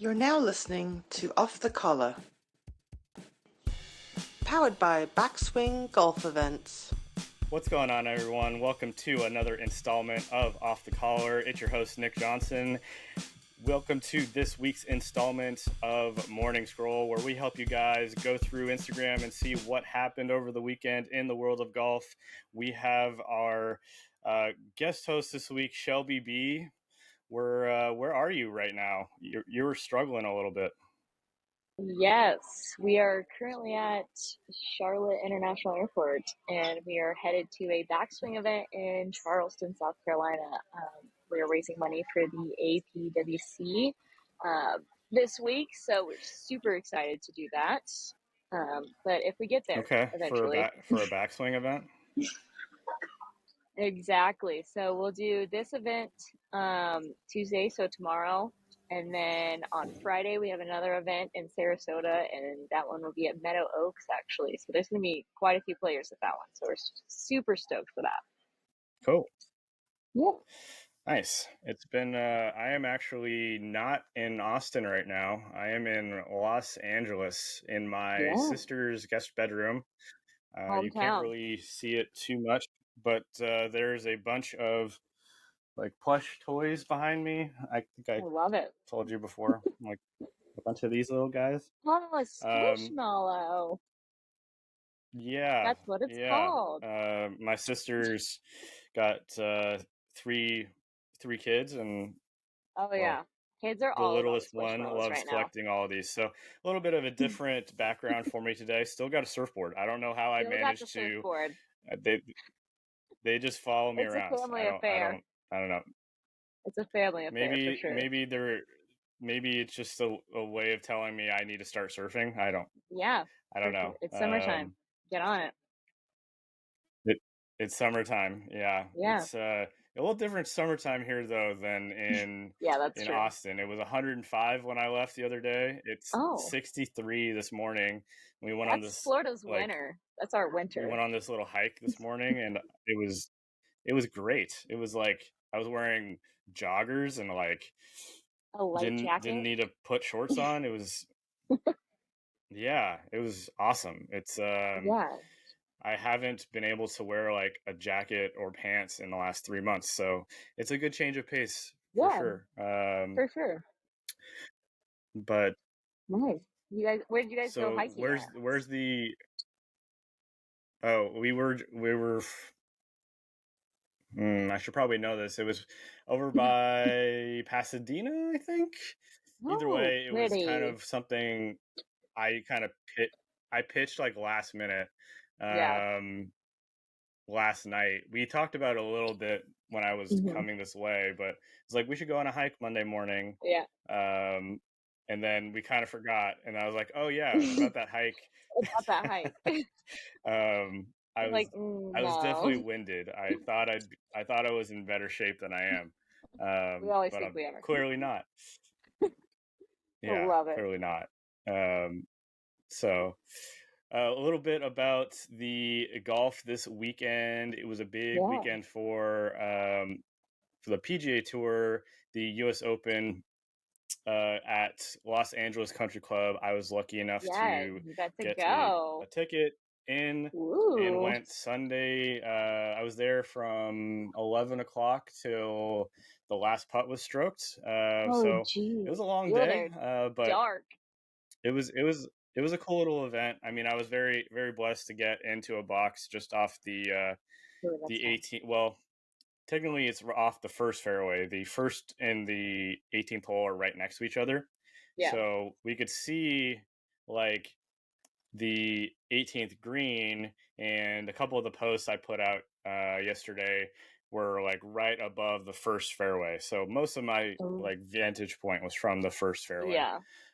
You're now listening to Off the Collar, powered by BackSwing Golf Events. What's going on, everyone? Welcome to another installment of Off the Collar. It's your host, Nick Johnson. Welcome to this week's installment of Morning Scroll, where we help you guys go through Instagram and see what happened over the weekend in the world of golf. We have our guest host this week, Shelby B. Where are you right now? You're struggling a little bit. Yes, we are currently at Charlotte International Airport, and we are headed to a backswing event in Charleston, South Carolina. We are raising money for the APWC this week, so we're super excited to do that. But if we get there, Okay, eventually. for a backswing event. Exactly. So we'll do this event Tuesday, so tomorrow. And then on Friday, we have another event in Sarasota, and that one will be at Meadow Oaks, actually. So there's going to be quite a few players at that one. So we're super stoked for that. Cool. Yeah. Nice. It's been, I am actually not in Austin right now. I am in Los Angeles in my sister's guest bedroom. You can't really see it too much, but there's a bunch of like plush toys behind me. I think I love it. Told you before, like a bunch of these little guys. Oh, a squishmallow. Yeah. That's what it's called. My sister's got three kids, and kids are the all littlest about one squishmallows loves right collecting all of these. So a little bit of a different background for me today. Still got a surfboard. I don't know how I managed to. They just follow me around. It's a family affair. I don't know. It's a family affair for sure. Maybe it's just a way of telling me I need to start surfing. I don't know. Sure. It's summertime. Get on it. It's summertime. Yeah. It's a little different summertime here though than in that's true. Austin. It was 105 when I left the other day. It's 63 this morning. We went on this Florida's winter. That's our winter. We went on this little hike this morning, and it was great. It was like I was wearing joggers and like a light jacket. Didn't need to put shorts on. It was it was awesome. It's I haven't been able to wear like a jacket or pants in the last 3 months, so it's a good change of pace for sure. For sure. But nice. You guys, where did you guys go hiking? Where's the? Oh, we were. I should probably know this. It was over by Pasadena, I think. Either way, it was kind of something I pitched like last minute. Last night we talked about it a little bit when I was coming this way, but it's like we should go on a hike Monday morning. And then we kind of forgot, and I was like, oh yeah, about that hike. I was definitely winded. I thought I was in better shape than I am. We always think we are. Clearly not. Love it. Clearly not. So a little bit about the golf this weekend. It was a big weekend for the PGA Tour, the U.S. Open at Los Angeles Country Club. I was lucky enough to get a ticket in and went Sunday. I was there from 11 o'clock till the last putt was stroked. So it was a long day, but dark. It was a cool little event. I mean, I was very, very blessed to get into a box just off the 18. Well, technically it's off the first fairway. The first and the 18th hole are right next to each other. So we could see like the 18th green, and a couple of the posts I put out yesterday were like right above the first fairway. So most of my like vantage point was from the first fairway.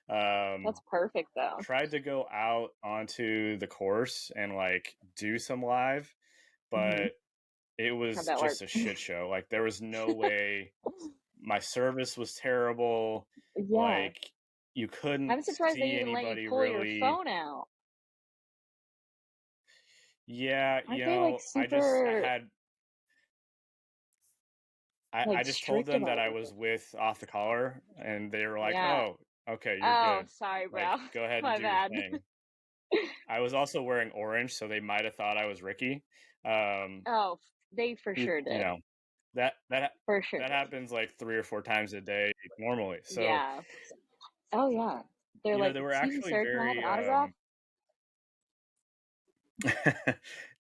That's perfect though. Tried to go out onto the course and like do some live, but it was just a shit show. Like there was no way. My service was terrible. Like you couldn't. I'm surprised see they even anybody let you pull really. your phone out. Yeah, Aren't you they, know, like, super, I just told them that I was with Off the Collar, and they were like, "Oh, Okay, you're Oh, good. sorry, bro. Like, go ahead and My do your bad. thing. I was also wearing orange, so they might have thought I was Ricky. Oh, they for sure You did. know, that that For sure that did. happens like 3 or 4 times a day normally. So, Yeah. Oh, yeah. They're like, they were "Excuse me, actually sir, can I have an very autograph?"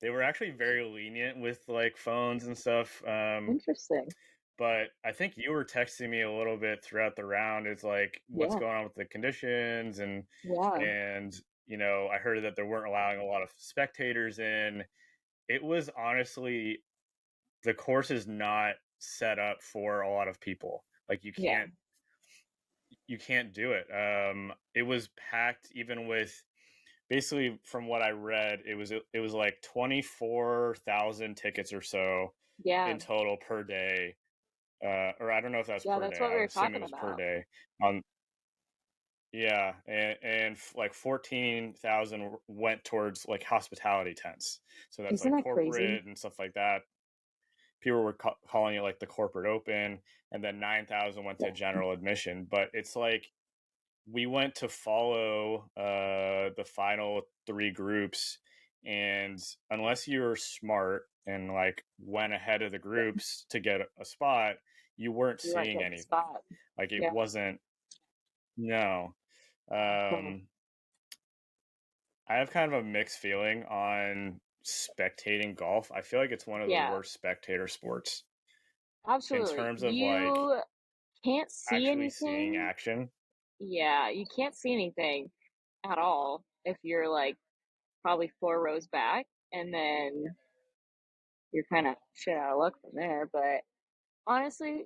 they were actually very lenient with like phones and stuff. Interesting. But I think you were texting me a little bit throughout the round. It's like what's Yeah. going on with the conditions Yeah. and I heard that they weren't allowing a lot of spectators in. It was honestly the course is not set up for a lot of people. Like Yeah. you can't do it. It was packed even with basically from what I read, it was like 24,000 tickets or so Yeah. in total per day. Or I don't know if that's Yeah, per that's day. what I we would were assume it talking was per about. day. Yeah, and like 14,000 went towards like hospitality tents. So that's Isn't like that crazy? corporate and stuff like that. People were calling it like the corporate open, and then 9,000 went to general admission. But it's like we went to follow the final three groups, and unless you were smart and like went ahead of the groups to get a spot, you weren't You weren't seeing getting a anything. spot. Like it Yeah. wasn't. No. Cool. Um, I have kind of a mixed feeling on spectating golf. I feel like it's one of the Yeah, worst spectator sports in absolutely. terms of like You can't see actually seeing anything. action. Yeah, you can't see anything at all if you're like probably 4 rows back, and then you're kind of shit out of luck from there. But honestly,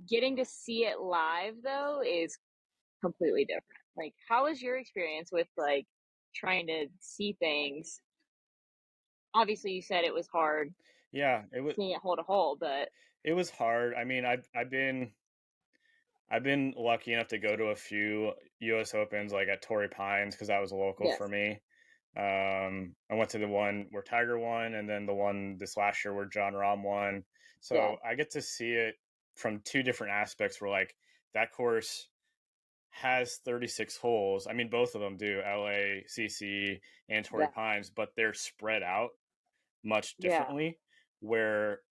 getting to see it live though is completely different. Like, how was your experience with like trying to see things? Obviously, you said it was hard Yeah, seeing it hole to hole, but it was hard. I mean, I've been lucky enough to go to a few U.S. Opens, like at Torrey Pines, because that was local for yes, me. I went to the one where Tiger won, and then the one this last year where John Rahm won. yeah, So I get to see it from two different aspects. Where like that course has 36 holes. I mean, both of them do LACC and Torrey yeah, Pines, but they're spread out much yeah, differently. Where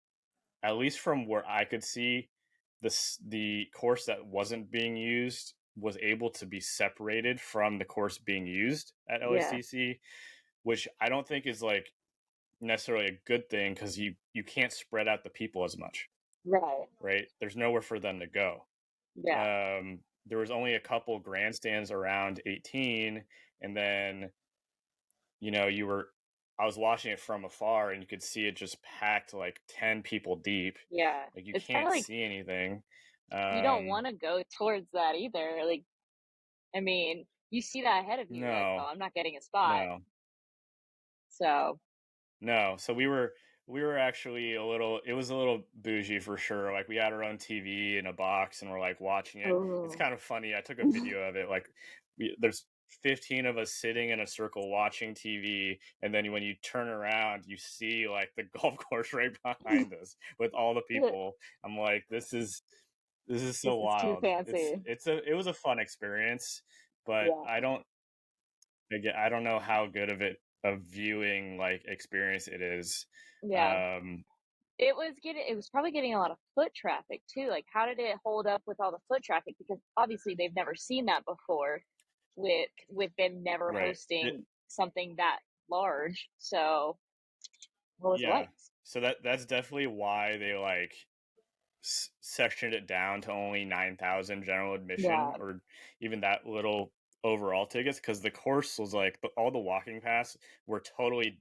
at least from where I could see, the course that wasn't being used was able to be separated from the course being used at yeah, LACC, which I don't think is like necessarily a good thing because you can't spread out the people as much, right, right? There's nowhere for them to go. yeah, There was only a couple grandstands around 18, and then you were I was watching it from afar and you could see it just packed like 10 people deep. yeah. Like you It's kind of can't like see anything. you don't Um want to go towards that either. Like, I mean, you see that ahead of you, you're like, oh, no, I'm not getting a spot. no, So, no. So we were actually it was a little bougie for sure. Like we had our own TV in a box and we're like watching it. It's oh, kind of funny. I took a video of it. Like there's 15 of us sitting in a circle watching TV, and then when you turn around, you see like the golf course right behind us with all the people. I'm like, this is so this is too wild. fancy. It was a fun experience, but Yeah, I don't know how good of a viewing like experience it is. yeah. Um, It was probably getting a lot of foot traffic too. Like, how did it hold up with all the foot traffic? Because obviously they've never seen that before with them never right. hosting something that large. So, what was it Yeah. like? So that's definitely why they like sectioned it down to only 9,000 general admission Yeah, or even that little overall tickets because the course was like all the walking paths were totally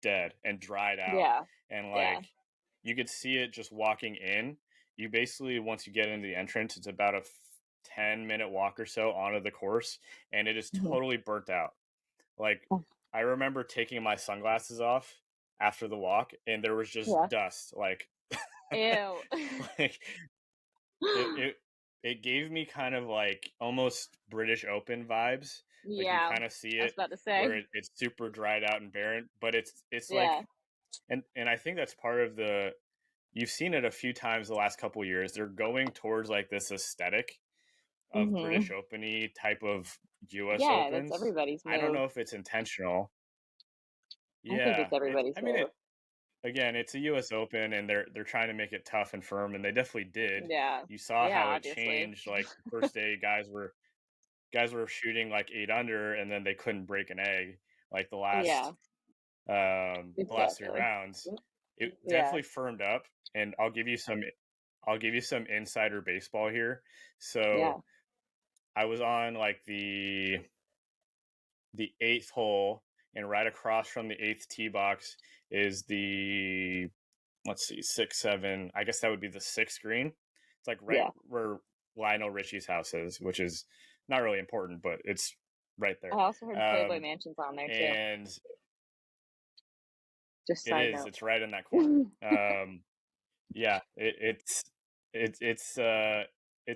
dead and dried out yeah, and yeah, like you could see it just walking in. You basically once you get into the entrance, it's about a 10-minute walk or so onto the course, and it is mhm. totally burnt out. Like Oh, I remember taking my sunglasses off after the walk and there was just yeah. dust like Ew. like it, it it gave me kind of like almost British Open vibes. Like you Yeah, kind of see I was it about to where say. it's super dried out and barren, but it's like Yeah, and I think that's part of the you've seen it a few times the last couple years. They're going towards like this aesthetic of British Open-y type of US Yeah, that's Opens. everybody's I don't move. know if it's intentional. I think it's everybody's move. Again, it's a US Open and they're trying to make it tough and firm, and they definitely did. Yeah. You saw Yeah, how it obviously. changed. Like the first day guys were shooting like 8 under, and then they couldn't break an egg like the last three Exactly. rounds. It Yeah. definitely firmed up, and I'll give you some insider baseball here. So I was on like the 8th hole, and right across from the 8th tee box is the, let's see, 6, 7. I guess that would be the 6th green. It's like right where Lionel Richie's house is, which is not really important, but it's right there. I also heard Playboy Mansion's on there too. And just it side is. note. It's right in that corner. Yeah, it's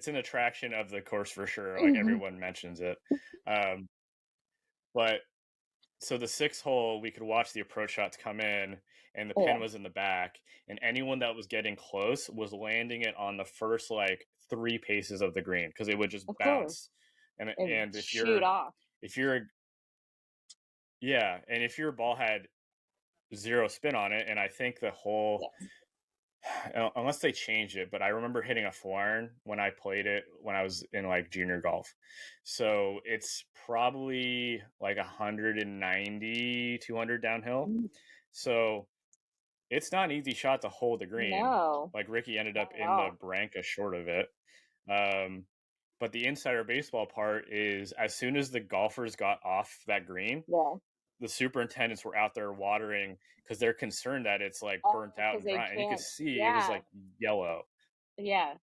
an attraction of the course for sure. Like everyone mentions it. But so the 6th hole, we could watch the approach shots come in, and the pin was in the back, and anyone that was getting close was landing it on the first like 3 paces of the green, because it would just bounce. And if shoot off. if your ball had 0 spin on it, and I think the whole unless they changed it, but I remember hitting a 4-iron when I played it when I was in like junior golf. So it's probably like 190, 200 downhill. So it's not an easy shot to hold the green. No. Like Ricky ended up in the Branca short of it. But the insider baseball part is, as soon as the golfers got off that green, the superintendents were out there watering, because they're concerned that it's like burnt out and dry, and you could see it was like yellow. Yeah,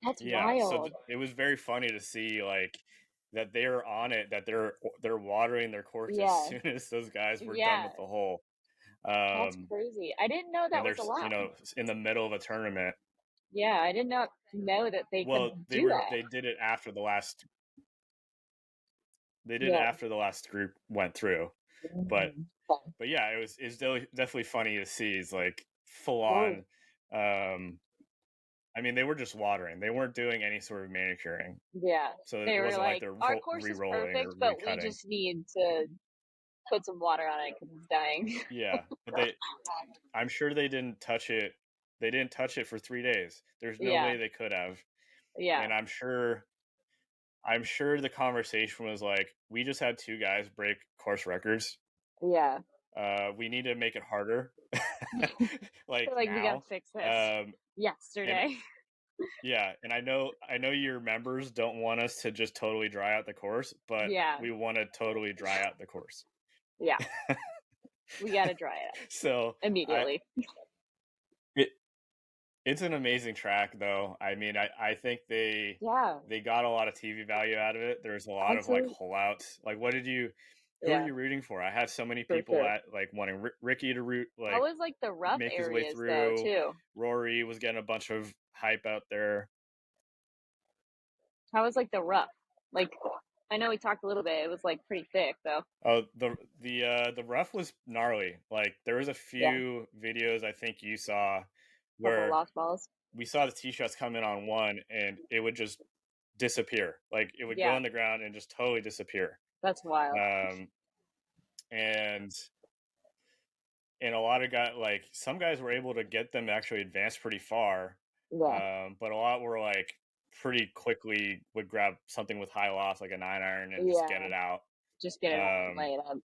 that's wild. So it was very funny to see like that they're on it, that they're watering their courts as soon as those guys were done with the hole. That's crazy. I didn't know that was allowed. In the middle of a tournament. Yeah, I did not know that they could do that. They did it after the last. They did it after the last group went through, but yeah, it's definitely funny to see. It's like full on. I mean, they were just watering. They weren't doing any sort of manicuring. Yeah. So they it wasn't were like they're our course is perfect, but we just need to put some water on it because it's dying. Yeah, but I'm sure they didn't touch it. They didn't touch it for 3 days. There's no way they could have. Yeah. And I'm sure the conversation was like, we just had 2 guys break course records. Yeah. We need to make it harder. like now. We gotta fix this. Yesterday. And I know your members don't want us to just totally dry out the course, but we want to totally dry out the course. Yeah. We gotta dry it out. So immediately. It's an amazing track, though. I mean, I think they got a lot of TV value out of it. There's a lot of like hole outs. Like, who are you rooting for? I had so many people at like wanting Ricky to root. Like, that was like the rough make areas his way through. though too. Rory was getting a bunch of hype out there. How was like the rough? Like, I know we talked a little bit. It was like pretty thick though. Oh, the rough was gnarly. Like, there was a few videos I think you saw where lost balls. We saw the tee shots come in on one, and it would just disappear. Like, it would go on the ground and just totally disappear. That's wild. And a lot of guys, like some guys were able to get them to actually advance pretty far. But a lot were like pretty quickly would grab something with high loft, like a 9-iron, and just get it out. Just get it out and lay it up.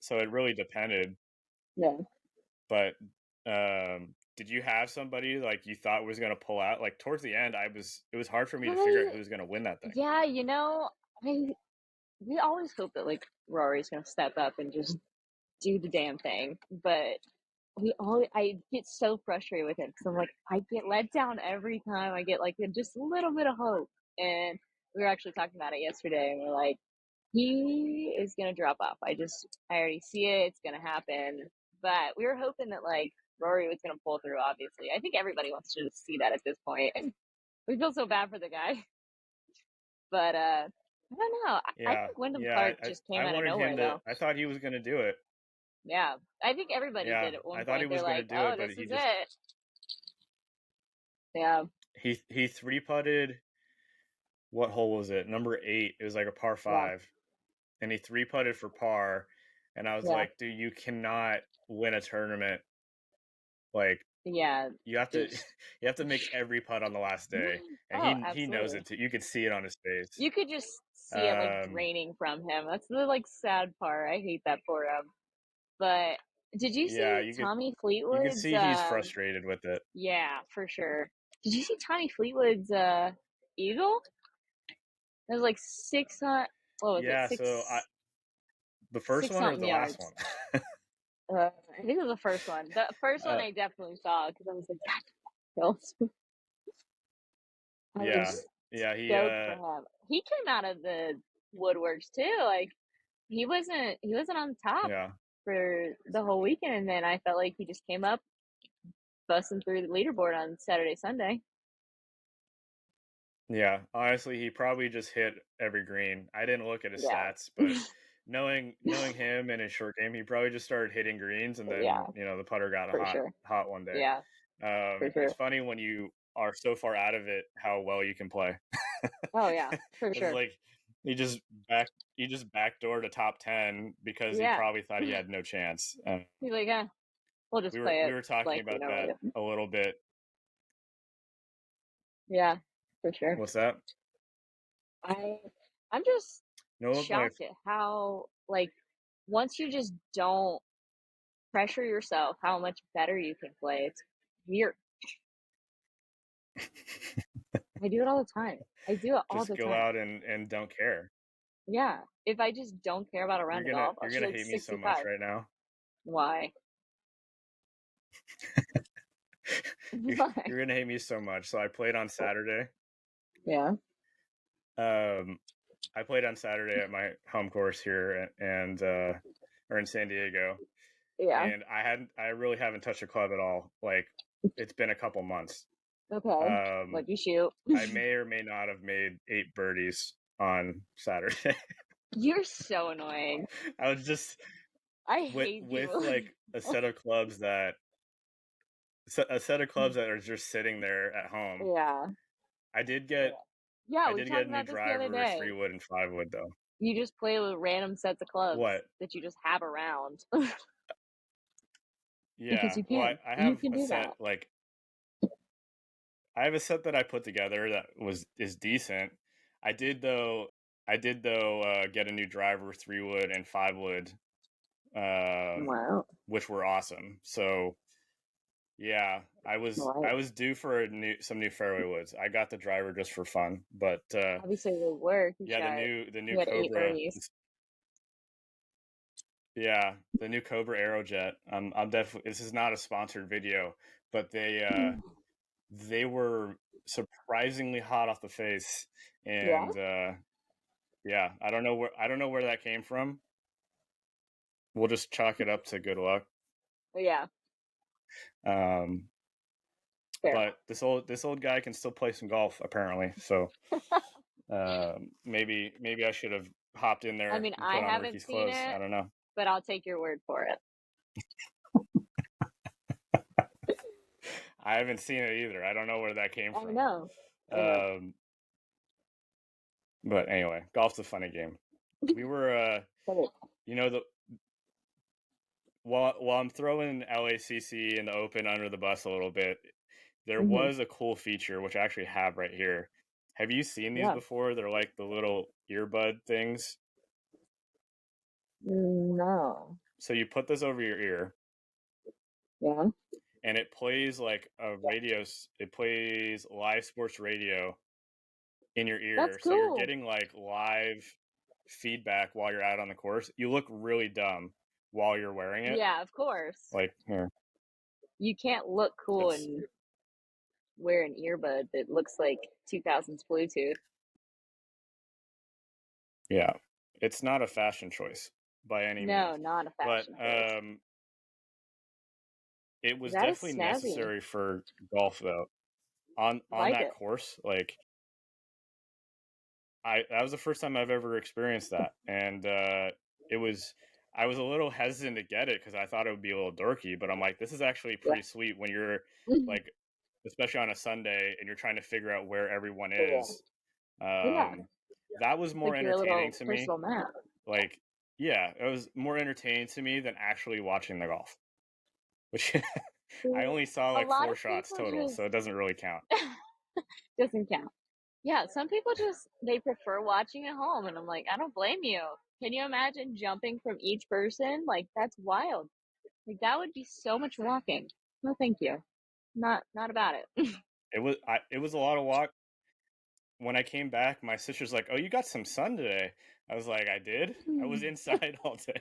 So it really depended. Yeah. But did you have somebody like you thought was going to pull out? Like towards the end, it was hard for me to figure out who was going to win that thing. Yeah, we always hope that like Rory's going to step up and just do the damn thing, but I get so frustrated with him because I'm like, I get let down every time. I get like just a little bit of hope, and we were actually talking about it yesterday, and we're like, he is going to drop off. I already see it. It's going to happen. But we were hoping that like Rory was going to pull through, obviously. I think everybody wants to just see that at this point. We feel so bad for the guy. But I don't know. I think Wyndham Clark just came out of nowhere, though. I thought he was going to do it. Yeah. I think everybody did at one point. I thought he was going to do it, but he just... Yeah. He 3-putted what hole was it? Number 8. It was like a par 5. And he 3-putted for par. And I was like, dude, you cannot win a tournament. Like, you have to just... you have to make every putt on the last day. And he knows it too. You could see it on his face. You could just see it like draining from him. That's the like sad part. I hate that for him. But did you see Tommy Fleetwood's? You can see he's frustrated with it. Yeah, for sure. Did you see Tommy Fleetwood's eagle? It was like 600. What was it? So the first one or the last one? I think it was the first one. The first one I definitely saw because I was like, he came out of the woodworks too. Like he wasn't on top for the whole weekend, and then I felt like he just came up busting through the leaderboard on Saturday, Sunday. Yeah, honestly, he probably just hit every green. I didn't look at his stats, but knowing him and his short game, he probably just started hitting greens, and then the putter got hot one day. Yeah, it's funny when you are so far out of it how well you can play. Oh yeah, for sure. Like he just backdoored a top 10 because he probably thought he had no chance. He's like, we'll just play it. We were talking about that a little bit. Yeah, for sure. What's that? I'm just shocked at how, like, once you just don't pressure yourself, how much better you can play. It's weird. I do it all the time. Just go out and don't care. Yeah. If I just don't care about a round of golf, you're gonna hate me so much right now. Why? You're gonna hate me so much. So I played on Saturday. Yeah. I played on Saturday at my home course here or in San Diego. Yeah. And I really haven't touched a club at all. Like it's been a couple months. Okay. What'd you shoot? I may or may not have made 8 birdies on Saturday. You're so annoying. I was just hate with you. like a set of clubs that are just sitting there at home. Yeah. I did get a new driver, 3-wood and 5-wood though. You just play with random sets of clubs that you just have around. Yeah. Because you can. Well, I have a set like I have a set that I put together that is decent. I did though get a new driver, 3-wood and 5-wood. Wow. Which were awesome. So yeah, I was due for some new fairway woods. I got the driver just for fun, but obviously they work. The new Cobra. Yeah, the new Cobra Aerojet. I'm definitely. This is not a sponsored video, but they were surprisingly hot off the face, and I don't know where that came from. We'll just chalk it up to good luck. Yeah. But this old guy can still play some golf apparently. So maybe I should have hopped in there. I mean, I haven't seen it. I don't know, but I'll take your word for it. I haven't seen it either. I don't know where that came from. I know. But anyway, golf's a funny game. We were, while I'm throwing LACC and the Open under the bus a little bit, there was a cool feature, which I actually have right here. Have you seen these before? They're like the little earbud things. No. So you put this over your ear. Yeah. And it plays like it plays live sports radio in your ear. That's cool. So you're getting like live feedback while you're out on the course. You look really dumb while you're wearing it. Yeah, of course. Like here. You can't look cool and wear an earbud that looks like 2000s Bluetooth. Yeah. It's not a fashion choice by any means. No, not a fashion choice. It was definitely necessary for golf though. On that course, like that was the first time I've ever experienced that. And I was a little hesitant to get it because I thought it would be a little dorky, but I'm like, this is actually pretty sweet when you're like, especially on a Sunday and you're trying to figure out where everyone is. That was more Like your little entertaining to me. personal map. Like, yeah, it was more entertaining to me than actually watching the golf, which I only saw A like lot 4 of shots people total, just so it doesn't really count. doesn't count. Yeah, some people just they prefer watching at home, and I'm like, I don't blame you. Can you imagine jumping from each person? Like that's wild. Like that would be so much walking. No, thank you. Not about it. It was a lot of walk. When I came back, my sister's like, "Oh, you got some sun today." I was like, "I did. I was inside all day."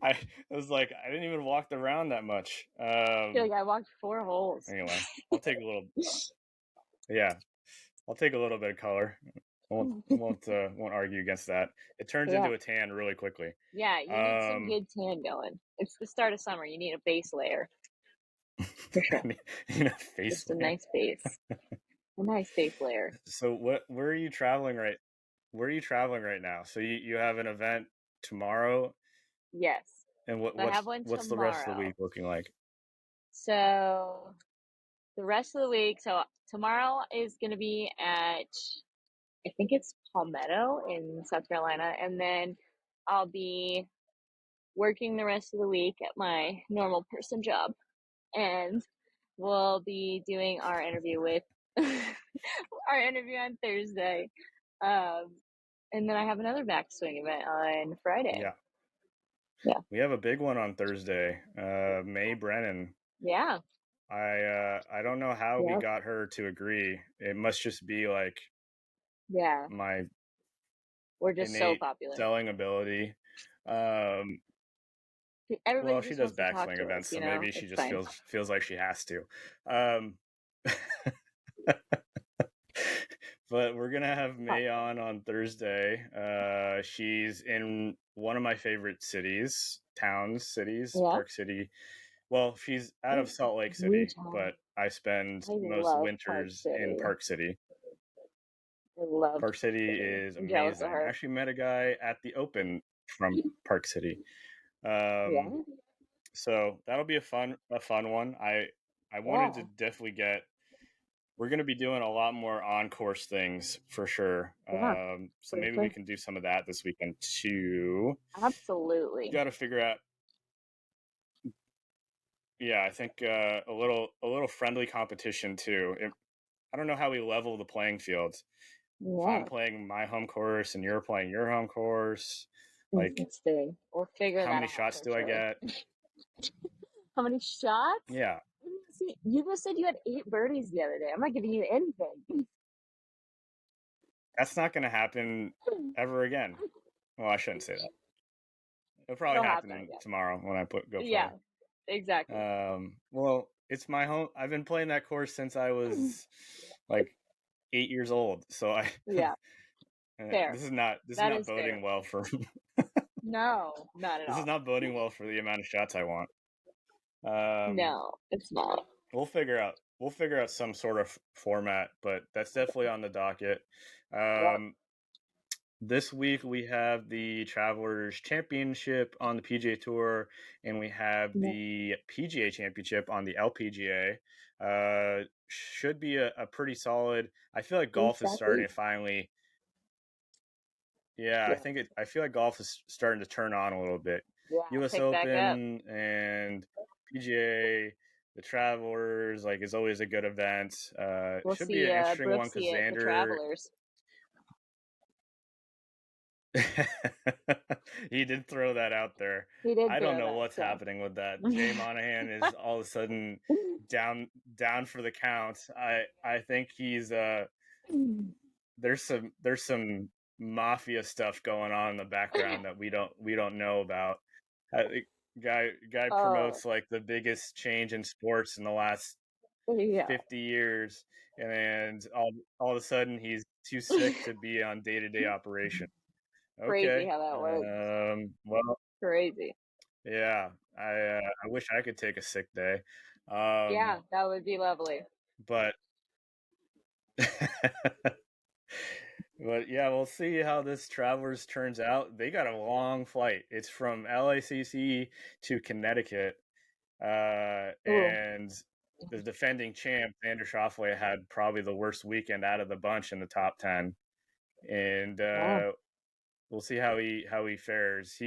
I, I was like, I didn't even walk around that much. I feel like I walked 4 holes. Anyway, I'll take a little. Yeah, I'll take a little bit of color. Won't argue against that. It turns into a tan really quickly. Yeah, you need some good tan going. It's the start of summer. You need a base layer. For sure. Just a nice base. A nice base layer. So where are you traveling right? Where are you traveling right now? So you have an event tomorrow? Yes. And I have one what's the rest of the week looking like? So the rest of the week, so tomorrow is going to be at, I think it's Palmetto in South Carolina. And then I'll be working the rest of the week at my normal person job. And we'll be doing our interview with our interview on Thursday. And then I have another BackSwing event on Friday. Yeah. We have a big one on Thursday. May Brennan. Yeah. I don't know how we got her to agree. It must just be like we're just so popular. Selling ability. Everybody she does backswing events, so maybe she just feels like she has to. But we're gonna have May on Thursday. She's in one of my favorite cities, Park City. Well, she's out of Salt Lake City, but I spend most winters in Park City. I love Park City is amazing. I actually met a guy at the Open from Park City. So that'll be a fun one. I wanted to definitely we're going to be doing a lot more on-course things for sure. So maybe we can do some of that this weekend too. Absolutely. You got to figure out. Yeah, I think a little friendly competition too. I don't know how we level the playing fields. If I'm playing my home course and you're playing your home course, like we'll figure that out. How many shots do I get? How many shots? Yeah. You just said you had 8 birdies the other day. I'm not giving you anything. That's not going to happen ever again. Well, I shouldn't say that. It'll probably happen tomorrow when I go play. Yeah, exactly. Well, it's my home. I've been playing that course since I was like 8 years old. So fair. This is not boding well for. No, not at all. This is not boding well for the amount of shots I want. No, it's not. We'll figure out some sort of format, but that's definitely on the docket. This week we have the Travelers Championship on the PGA Tour, and we have the PGA Championship on the LPGA. Should be a pretty solid. I feel like golf is starting to finally. Yeah, I feel like golf is starting to turn on a little bit. U.S. Open and PGA, the Travelers, is always a good event. We'll should see, be an interesting one because Xander. The Travelers. He did throw that out there. I don't know what's happening with that. Jay Monahan is all of a sudden down for the count. I think he's there's some mafia stuff going on in the background that we don't know about. Guy promotes like the biggest change in sports in the last 50 years, and all of a sudden he's too sick to be on day-to-day operation. Okay. Crazy how that works. Well, crazy. Yeah, I wish I could take a sick day. Yeah, that would be lovely. But but yeah, we'll see how this Travelers turns out. They got a long flight. It's from LACC to Connecticut, and the defending champ, Xander Schauffele, had probably the worst weekend out of the bunch in the top 10. And we'll see how he fares.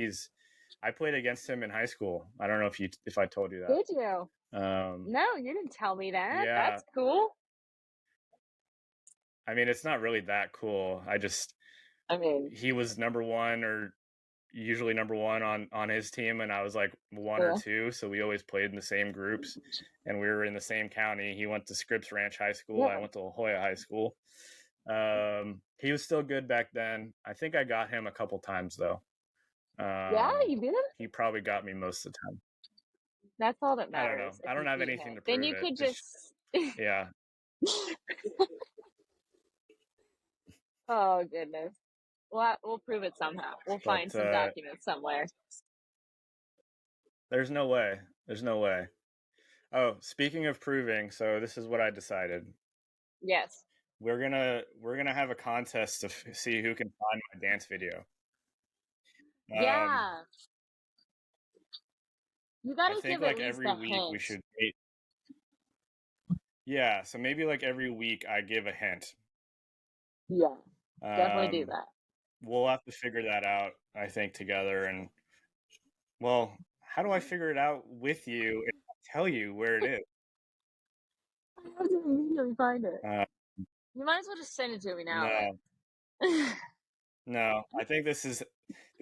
I played against him in high school. I don't know if I told you that. Did you? No, you didn't tell me that. Yeah. That's cool. I mean, it's not really that cool. He was number one or usually number one on his team, and I was like one or two, so we always played in the same groups, and we were in the same county. He went to Scripps Ranch High School. I went to La Jolla High School. He was still good back then. I think I got him a couple times though. You did? He probably got me most of the time. That's all that matters. I don't know. I don't have anything to prove. Then you could just yeah. Oh goodness. We'll prove it somehow. We'll find some documents somewhere. There's no way. Oh, speaking of proving, so this is what I decided. Yes. We're gonna have a contest to see who can find my dance video. Yeah. You gotta give like at least every a week hint. we should. Yeah, so maybe like every week I give a hint. Yeah, definitely do that. We'll have to figure that out, I think, together. And well, how do I figure it out with you and tell you where it is? I have to immediately find it. You might as well just send it to me now. No, I think this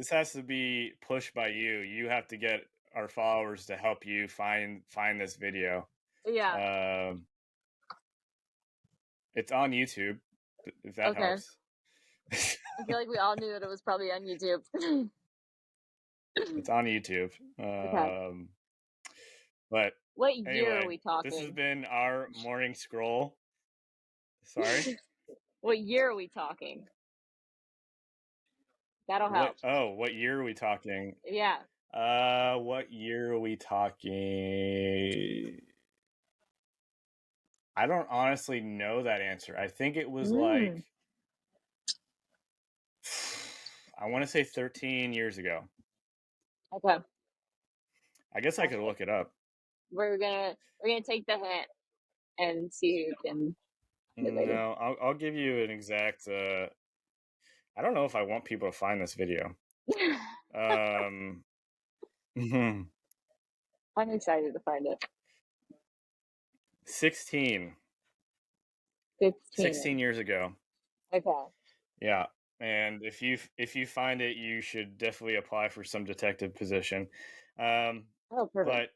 has to be pushed by you. You have to get our followers to help you find this video. Yeah. It's on YouTube, if that helps. I feel like we all knew that it was probably on YouTube. It's on YouTube. But what year are we talking? This has been our morning scroll. Sorry? What year are we talking? That'll help. What year are we talking? Yeah. What year are we talking? I don't honestly know that answer. I think it was like, I want to say 13 years ago. Okay. I guess I could look it up. We're gonna take the hint and see who can. No, I'll give you an exact. I don't know if I want people to find this video. I'm excited to find it. 16 years ago. Okay. Yeah, and if you find it, you should definitely apply for some detective position. Perfect. But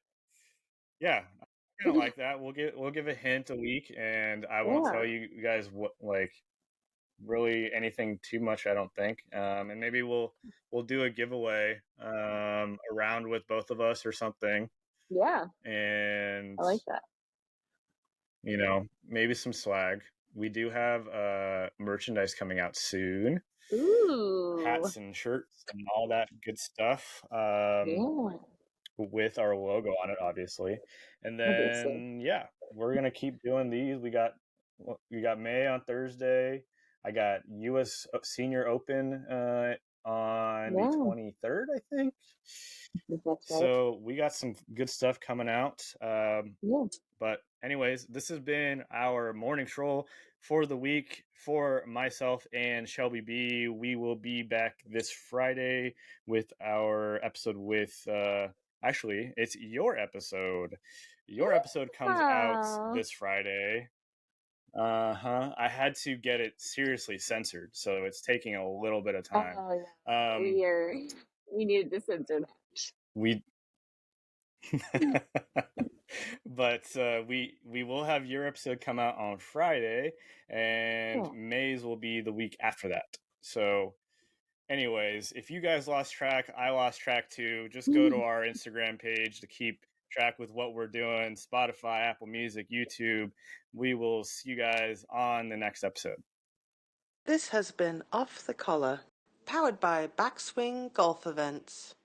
yeah, I kind of like that. We'll give a hint a week, and I won't tell you guys what really anything too much, I don't think. And maybe we'll do a giveaway around with both of us or something. Yeah. And I like that. Maybe some swag. We do have merchandise coming out soon. Ooh. Hats and shirts and all that good stuff. With our logo on it, obviously. And then we're gonna keep doing these. We got May on Thursday. I got U.S. Senior Open on the 23rd, I think. So we got some good stuff coming out. But anyways, this has been our morning stroll for the week for myself and Shelby B. We will be back this Friday with our episode with actually, it's your episode. Your episode comes out this Friday. I had to get it seriously censored, so it's taking a little bit of time. We needed to censor that. But we will have your episode come out on Friday, and May's will be the week after that. So anyways, if you guys lost track, I lost track too. Just go to our Instagram page to keep track with what we're doing. Spotify, Apple Music, YouTube. We will see you guys on the next episode. This has been Off the Collar, powered by BackSwing Golf Events.